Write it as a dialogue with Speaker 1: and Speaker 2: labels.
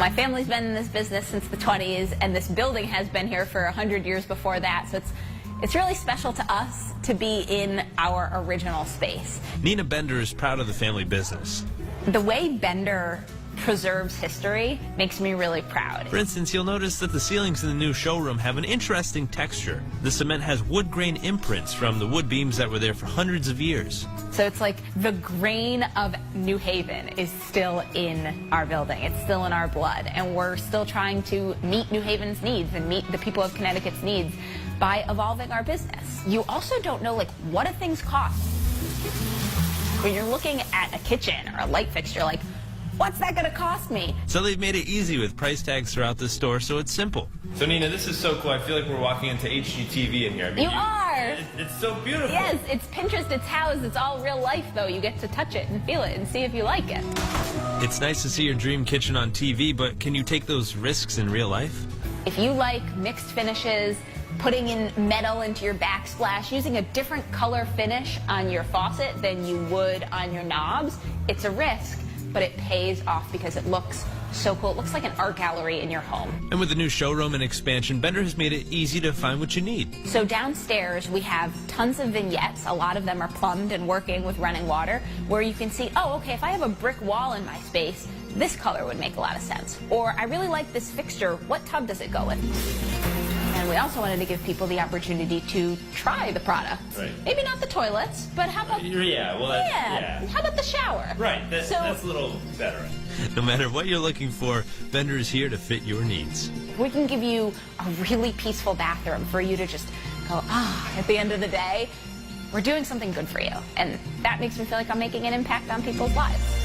Speaker 1: My family's been in this business since the 20s, and this building has been here for 100 years before that, so it's really special to us to be in our original space.
Speaker 2: Nina Bender is proud of the family business.
Speaker 1: The way Bender preserves history makes me really proud.
Speaker 2: For instance, you'll notice that the ceilings in the new showroom have an interesting texture. The cement has wood grain imprints from the wood beams that were there for hundreds of years.
Speaker 1: So it's like the grain of New Haven is still in our building. It's still in our blood, and we're still trying to meet New Haven's needs and meet the people of Connecticut's needs by evolving our business. You also don't know what do things cost. When you're looking at a kitchen or a light fixture, what's that going to cost me?
Speaker 2: So they've made it easy with price tags throughout the store, so it's simple.
Speaker 3: So Nina, this is so cool. I feel like we're walking into HGTV in here. I mean,
Speaker 1: you are!
Speaker 3: It's so beautiful.
Speaker 1: Yes, it's Pinterest, it's housed, it's all real life though. You get to touch it and feel it and see if you like it.
Speaker 2: It's nice to see your dream kitchen on TV, but can you take those risks in real life?
Speaker 1: If you like mixed finishes, putting in metal into your backsplash, using a different color finish on your faucet than you would on your knobs, it's a risk, but it pays off because it looks so cool. It looks like an art gallery in your home.
Speaker 2: And with the new showroom and expansion, Bender has made it easy to find what you need.
Speaker 1: So downstairs we have tons of vignettes. A lot of them are plumbed and working with running water, where you can see, oh, okay, if I have a brick wall in my space, this color would make a lot of sense. Or I really like this fixture, what tub does it go with? And we also wanted to give people the opportunity to try the product.
Speaker 3: Right.
Speaker 1: Maybe not the toilets, but how about how about the shower?
Speaker 3: Right, that's a little better.
Speaker 2: No matter what you're looking for, Bender is here to fit your needs.
Speaker 1: We can give you a really peaceful bathroom for you to just go, at the end of the day, we're doing something good for you. And that makes me feel like I'm making an impact on people's lives.